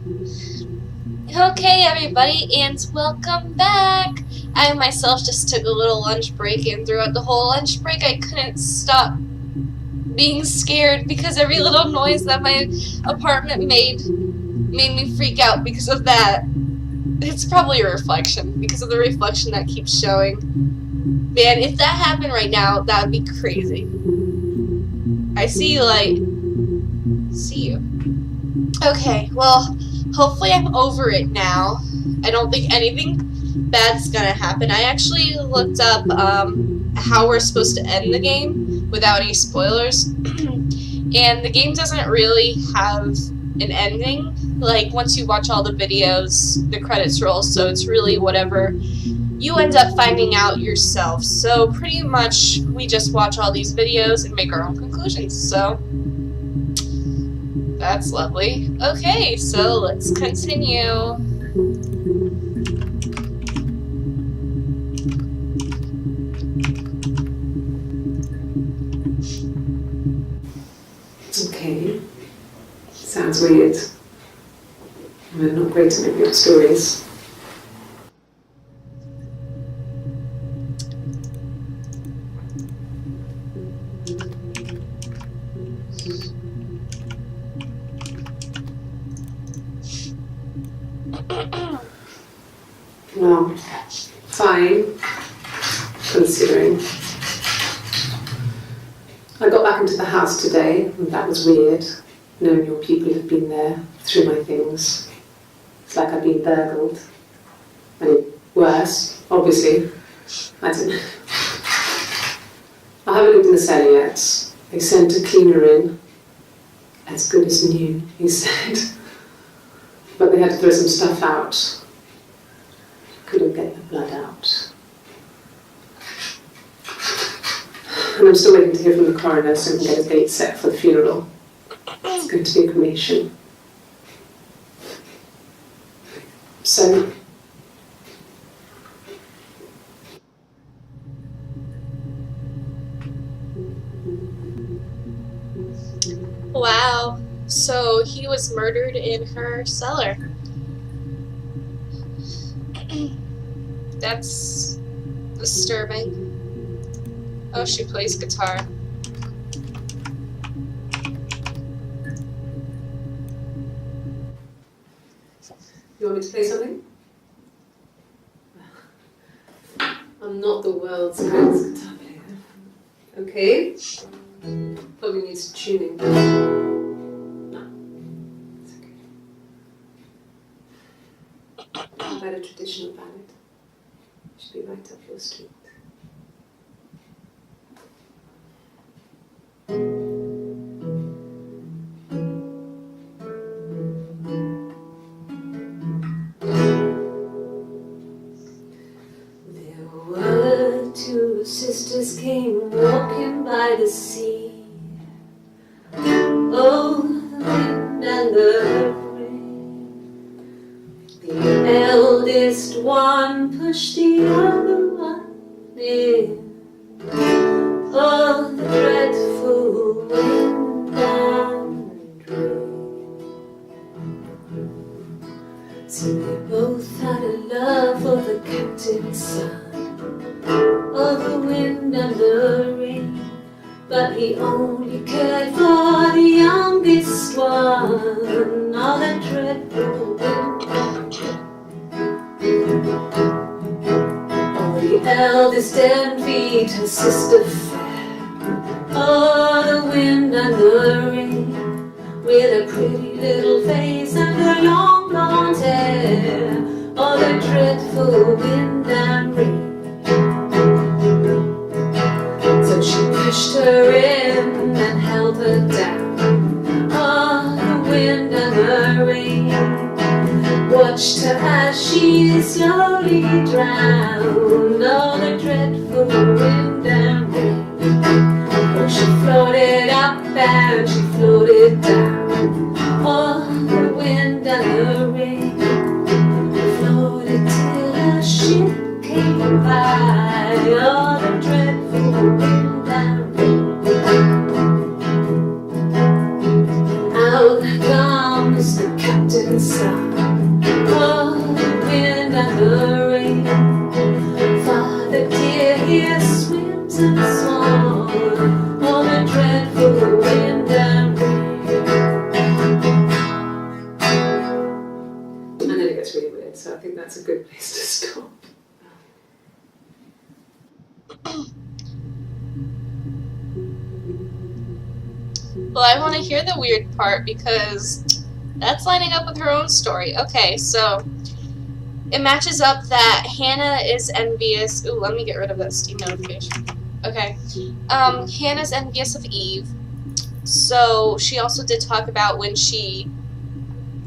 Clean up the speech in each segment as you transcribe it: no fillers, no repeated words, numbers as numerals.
Okay, everybody, and welcome back! I myself just took a little lunch break, and throughout the whole lunch break, I couldn't stop being scared because every little noise that my apartment made me freak out because of that. It's probably a reflection, because of the reflection that keeps showing. Man, if that happened right now, that would be crazy. I see you, light. See you. Okay, well, hopefully I'm over it now. I don't think anything bad's gonna happen. I actually looked up how we're supposed to end the game without any spoilers. And the game doesn't really have an ending. Like, once you watch all the videos, the credits roll, so it's really whatever you end up finding out yourself. So pretty much we just watch all these videos and make our own conclusions. So that's lovely. Okay, so let's continue. Okay. Sounds weird. I'm not great at making up stories. Well, fine, considering. I got back into the house today, and that was weird, knowing your people have been there through my things. It's like I've been burgled. I mean, worse, obviously. I don't know. I haven't looked in the cellar yet. They sent a cleaner in. As good as new, he said. But they had to throw some stuff out. Couldn't get the blood out. And I'm still waiting to hear from the coroner so we can get a date set for the funeral. It's going to be a cremation. So, Wow. So he was murdered in her cellar. That's disturbing. Oh, she plays guitar. you want me to play something? I'm not the world's greatest guitar player. Okay? Probably needs tuning. No, it's okay. How about a traditional ballad? Should be right up your street. There were two sisters came walking by the sea. Oh, the wind and the rain. The eldest one pushed the other one in. Oh, the dreadful wind and rain. See, they both had a love for the captain's son. Oh, the wind and the rain. But he only cared for the youngest one. All that dreadful wind and rain. Oh, the eldest envied her sister fair. Oh, the wind and the rain. With a pretty little face and her long blonde hair. Oh, the dreadful wind and rain. So she pushed her in and held her down. Oh, the wind and the rain watched her as she slowly drowned. Oh, the dreadful wind and rain. Oh, she floated up and she floated down. Oh, the wind and the rain floated till her ship came by. Oh, the dreadful wind and rain. Out comes the captain the sun, oh, the wind and the rain. Father dear, here swims a swan on the dreadful wind and rain. And then it gets really weird, so I think that's a good place to stop. Well, I want to hear the weird part because that's lining up with her own story. Okay, so it matches up that Hannah is envious. Ooh, let me get rid of that Steam notification. Okay. Hannah's envious of Eve. So she also did talk about when she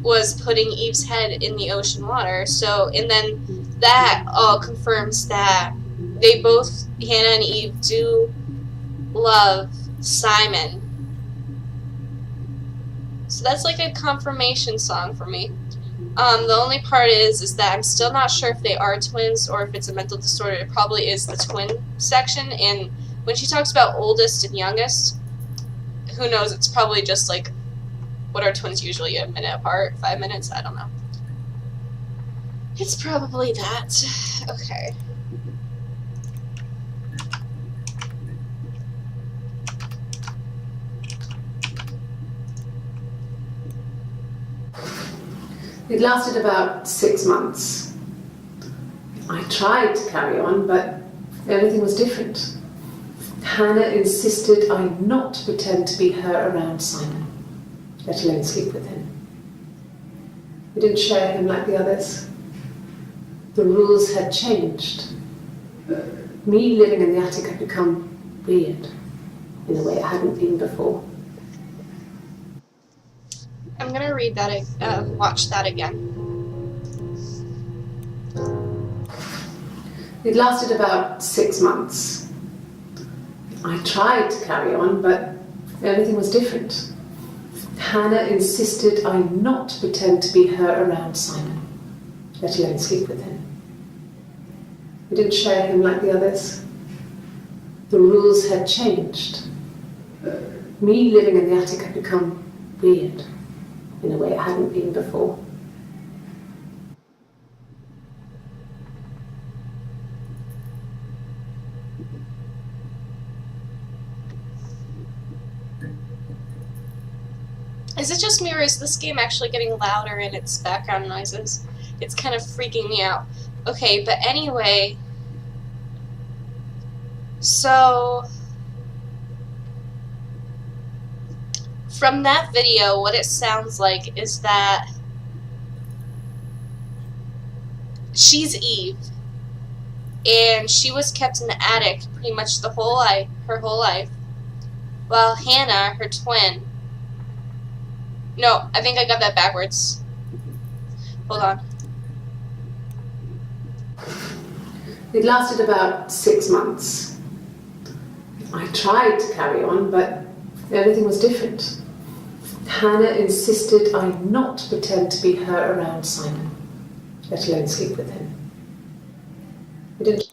was putting Eve's head in the ocean water. So, and then that all confirms that they both, Hannah and Eve, do love Simon. So that's like a confirmation song for me. The only part is that I'm still not sure if they are twins or if it's a mental disorder. It probably is the twin section. And when she talks about oldest and youngest, who knows? It's probably just like, what are twins usually, a minute apart, 5 minutes? I don't know. It's probably that. Okay. It lasted about 6 months. I tried to carry on, but everything was different. Hannah insisted I not pretend to be her around Simon, let alone sleep with him. We didn't share him like the others. The rules had changed. Me living in the attic had become weird in a way it hadn't been before. I'm gonna read that, watch that again. It lasted about 6 months. I tried to carry on, but everything was different. Hannah insisted I not pretend to be her around Simon, let alone sleep with him. We didn't share him like the others. The rules had changed. Me living in the attic had become weird in a way it hadn't been before. Is it just me, or is this game actually getting louder in its background noises? It's kind of freaking me out. Okay, but anyway, so from that video, what it sounds like is that she's Eve, and she was kept in the attic pretty much her whole life, while Hannah, her twin. No, I think I got that backwards. Hold on. It lasted about 6 months. I tried to carry on, but everything was different. Hannah insisted I not pretend to be her around Simon, let alone sleep with him. We didn't.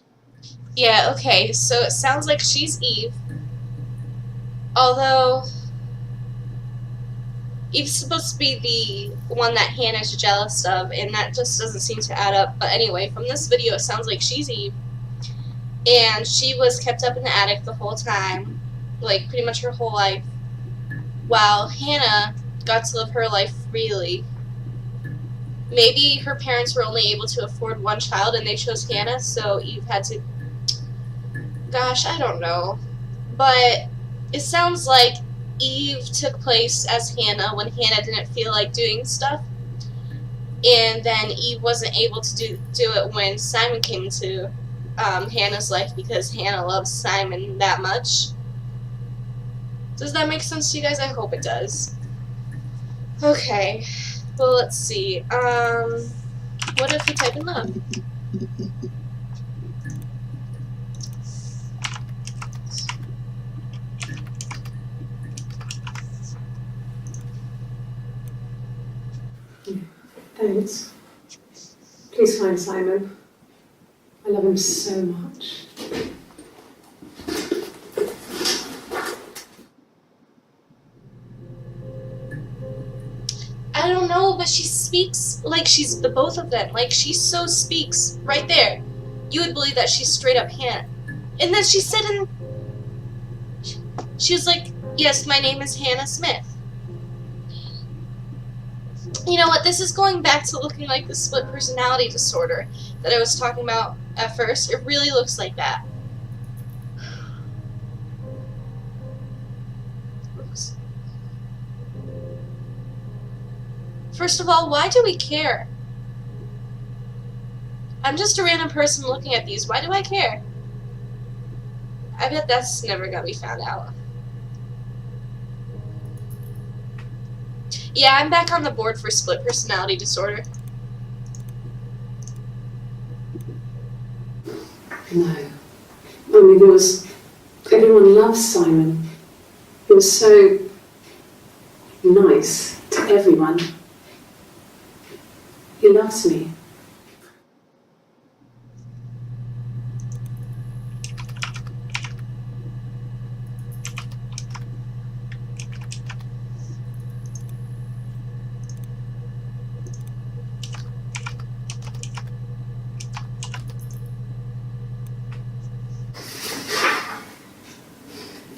Yeah, okay, so it sounds like she's Eve. Although Eve's supposed to be the one that Hannah's jealous of, and that just doesn't seem to add up. But anyway, from this video, it sounds like she's Eve, and she was kept up in the attic the whole time, like pretty much her whole life, while Hannah got to live her life freely. Maybe her parents were only able to afford one child, and they chose Hannah, so Eve had to... Gosh, I don't know. But it sounds like Eve took place as Hannah when Hannah didn't feel like doing stuff, and then Eve wasn't able to do it when Simon came into Hannah's life because Hannah loves Simon that much. Does that make sense to you guys? I hope it does. Okay, well, let's see. What if we type in love? Thanks. Please find Simon. I love him so much. I don't know, but but she speaks like she's the both of them. Like, she so speaks right there. You would believe that she's straight up Hannah. And then she said she was like, yes, my name is Hannah Smith. You know what, this is going back to looking like the split personality disorder that I was talking about at first. It really looks like that. Oops. First of all, why do we care? I'm just a random person looking at these. Why do I care? I bet that's never gonna be found out. Yeah, I'm back on the board for split personality disorder. No. I mean, everyone loves Simon. He was so nice to everyone. He loves me.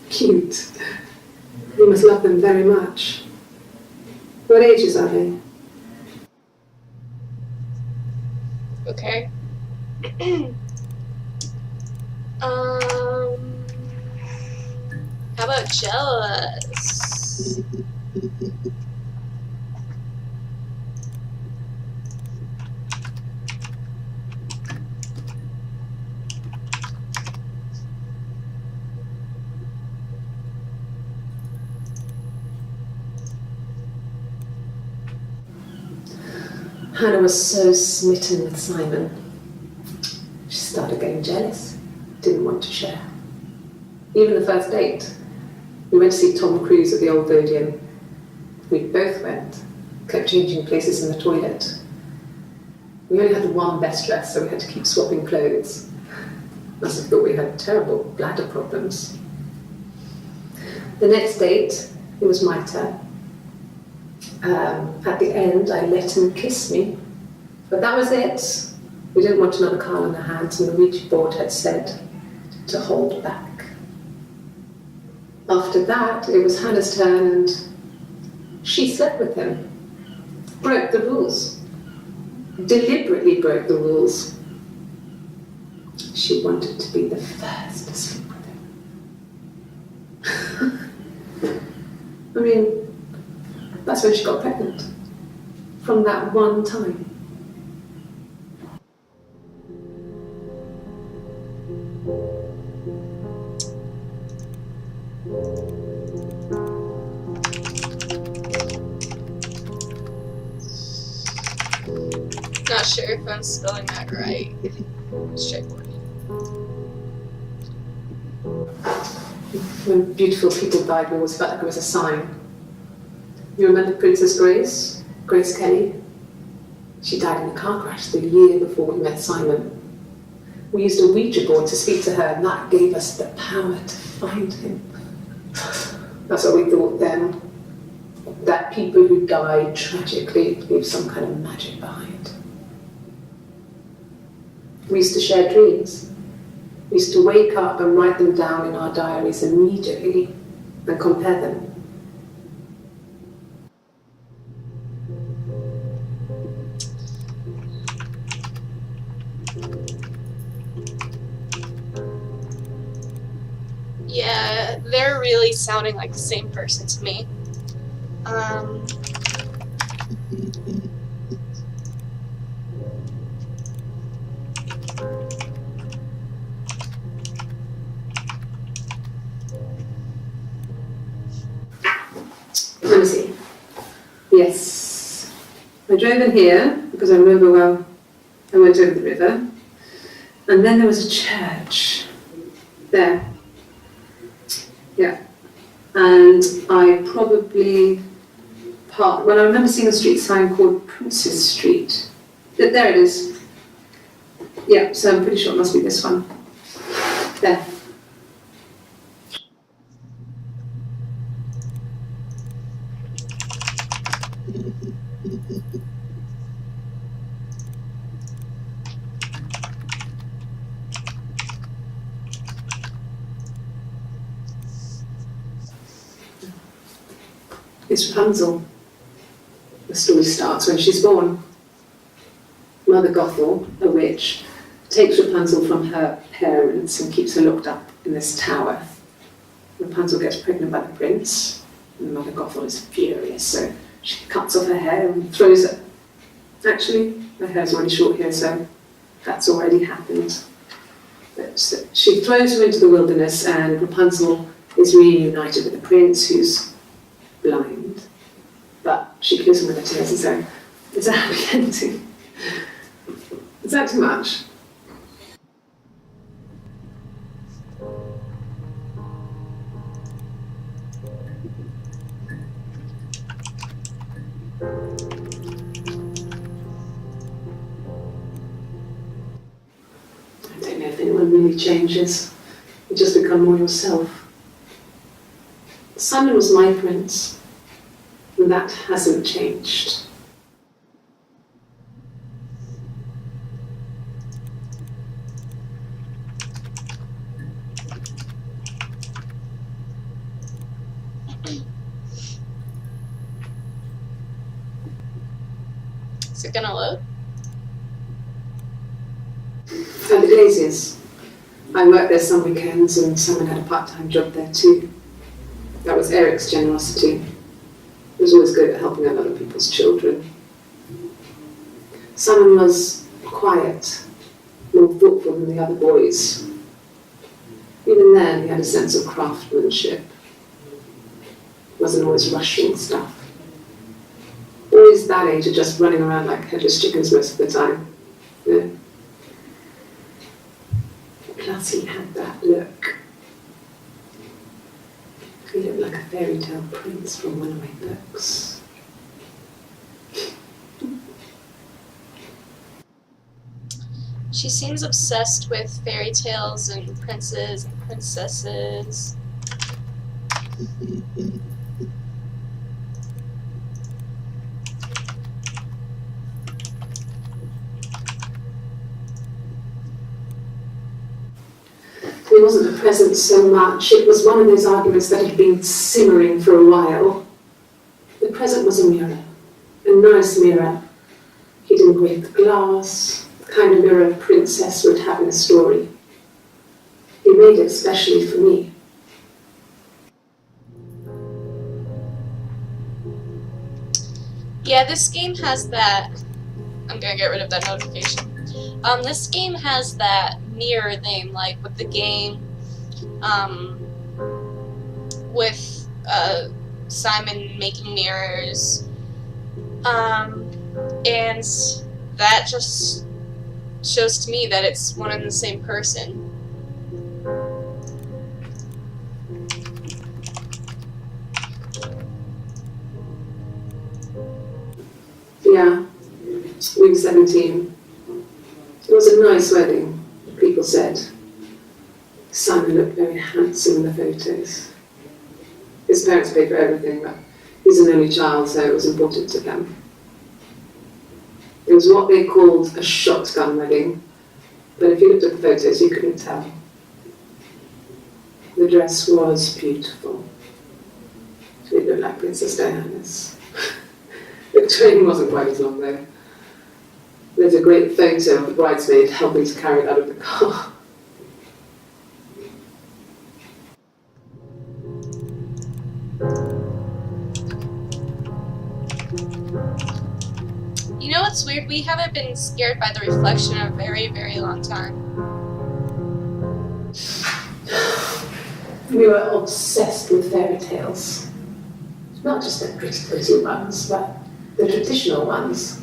Cute. You must love them very much. What ages are they? Okay. How about jealous? Hannah was so smitten with Simon. She started getting jealous, didn't want to share. Even the first date, we went to see Tom Cruise at the Old Odeon. We both went, kept changing places in the toilet. We only had one best dress, so we had to keep swapping clothes. Must have thought we had terrible bladder problems. The next date, it was my turn. At the end, I let him kiss me, but that was it. We didn't want another Carl in our hands, and the Ouija board had said to hold back. After that, it was Hannah's turn, and she slept with him. Broke the rules. Deliberately broke the rules. She wanted to be the first to sleep with him. I mean, that's when she got pregnant. From that one time. Not sure if I'm spelling that right. Straightforward. When beautiful people died, we always felt like it was a sign. You remember Princess Grace? Grace Kelly? She died in a car crash the year before we met Simon. We used a Ouija board to speak to her, and that gave us the power to find him. That's what we thought then. That people who died tragically leave some kind of magic behind. We used to share dreams. We used to wake up and write them down in our diaries immediately and compare them. Yeah, they're really sounding like the same person to me. Let me see. Yes. I drove in here because I remember well I went over the river. And then there was a church there. Yeah. And I probably parked, well, I remember seeing a street sign called Princess Street. There it is. Yeah, so I'm pretty sure it must be this one. There. is Rapunzel. The story starts when she's born. Mother Gothel, a witch, takes Rapunzel from her parents and keeps her locked up in this tower. Rapunzel gets pregnant by the prince, and Mother Gothel is furious, so she cuts off her hair and throws it. Actually, her hair's already short here, so that's already happened. But she throws her into the wilderness, and Rapunzel is reunited with the prince, who's blind. But she kills him with her tears, and so it's a happy ending. Is that too much? I don't know if anyone really changes. You just become more yourself. Simon was my prince, and that hasn't changed. Is it gonna load? At the Glaziers. I worked there some weekends, and Simon had a part-time job there too. That was Eric's generosity. He was always good at helping out other people's children. Simon was quiet, more thoughtful than the other boys. Even then, he had a sense of craftsmanship. Wasn't always rushing stuff. Boys that age are just running around like headless chickens most of the time. Yeah. Plus, he had that look. He looked like a fairy tale prince from one of my books. She seems obsessed with fairy tales and princes and princesses. He wasn't present so much. It was one of those arguments that had been simmering for a while. The present was a mirror, a nice mirror. He'd engraved the glass, the kind of mirror a princess would have in a story. He made it especially for me. Yeah, this game has that. I'm gonna get rid of that notification. This game has that mirror thing, like with the game, with Simon making mirrors, and that just shows to me that it's one and the same person. Yeah, we were 17. It was a nice wedding, people said. Simon looked very handsome in the photos. His parents paid for everything, but he's an only child, so it was important to them. It was what they called a shotgun wedding, but if you looked at the photos, you couldn't tell. The dress was beautiful. It looked like Princess Diana's. The train wasn't quite as long though. There's a great photo of the bridesmaid helping to carry it out of the car. You know what's weird? We haven't been scared by the reflection in a very, very long time. We were obsessed with fairy tales. Not just the pretty ones, but the traditional ones.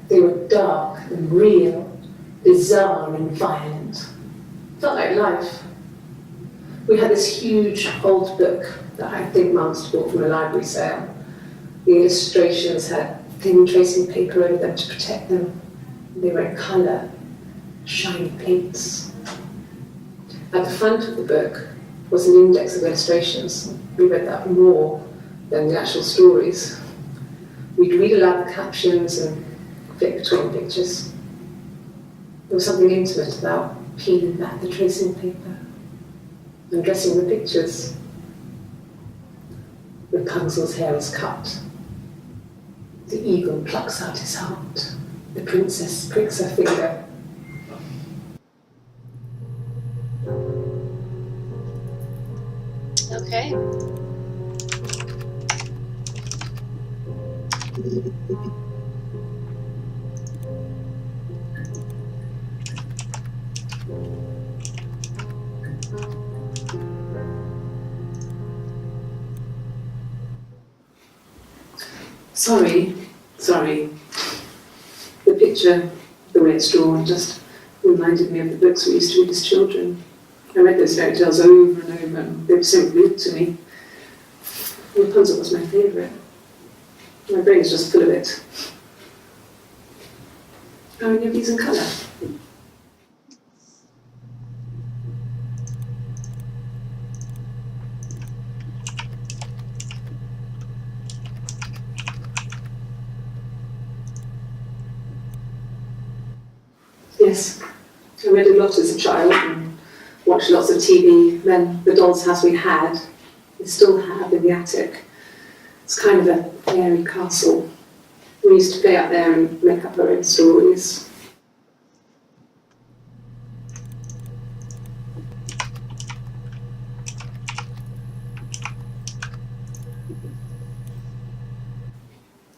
They were dark and real, bizarre and violent. Felt like life. We had this huge old book that I think Mum must have bought from a library sale. The illustrations had thin tracing paper over them to protect them. They were in colour, shiny paints. At the front of the book was an index of illustrations. We read that more than the actual stories. We'd read aloud the captions and flip between pictures. There was something intimate about peeling back the tracing paper and dressing the pictures. Rapunzel's hair is cut. The eagle plucks out his heart. The princess pricks her finger. Okay. Sorry. The picture, the way it's drawn, just reminded me of the books we used to read as children. I read those fairy tales over and over, and they were so good to me. Rapunzel was my favourite. My brain is just full of it. Are any of these in colour? Yes, I read a lot as a child and watched lots of TV. Then the doll's house we still have in the attic. It's kind of a fairy castle. We used to play out there and make up our own stories.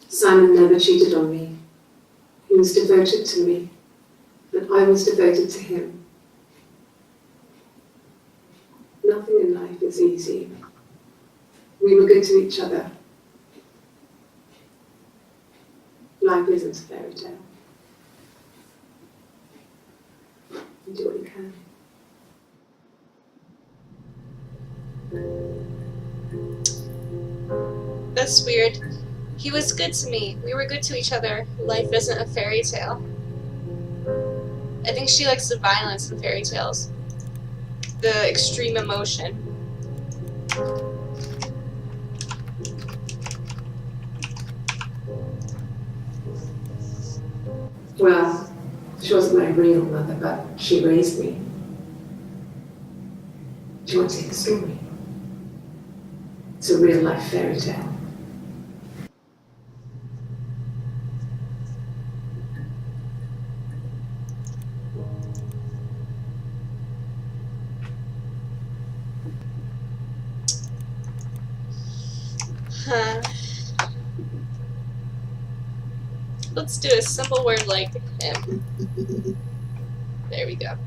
Simon never cheated on me. He was devoted to me. And I was devoted to him. Nothing in life is easy. We were good to each other. Life isn't a fairy tale. You do what you can. That's weird. He was good to me. We were good to each other. Life isn't a fairy tale. I think she likes the violence in fairy tales. The extreme emotion. Well, she wasn't my real mother, but she raised me. Do you want to hear the story? It's a real life fairy tale. Let's do a simple word like him. There we go.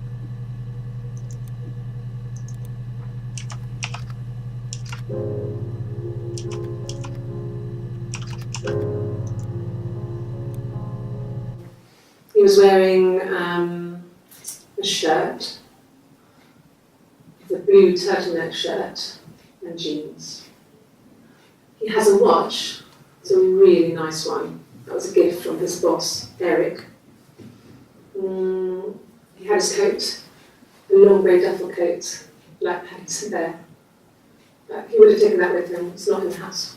He was wearing a shirt, a blue turtleneck shirt and jeans. He has a watch. It's a really nice one. That was a gift from his boss, Eric. He had his coat, a long grey duffel coat, like Paddington Bear. But he would have taken that with him. It's not in the house.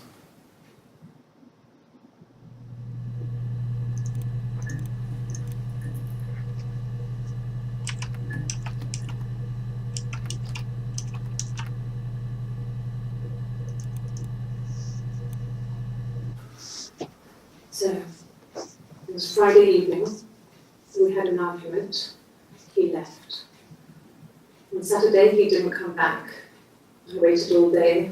So, it was Friday evening, we had an argument, he left. On Saturday he didn't come back. I waited all day.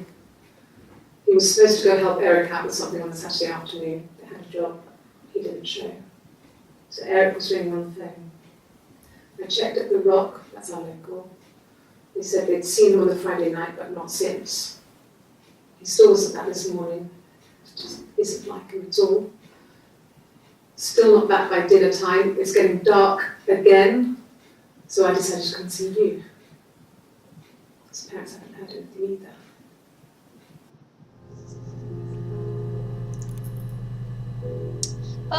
He was supposed to go help Eric out with something on the Saturday afternoon. They had a job, he didn't show. So Eric was ringing on the phone. I checked at the Rock, that's our local. They said they'd seen him on the Friday night, but not since. He still wasn't back this morning. It just isn't like him at all. Still not back by dinner time. It's getting dark again. So I decided to come see you. His parents haven't heard anything either.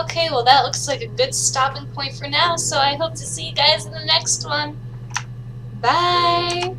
Okay, well that looks like a good stopping point for now, so I hope to see you guys in the next one. Bye!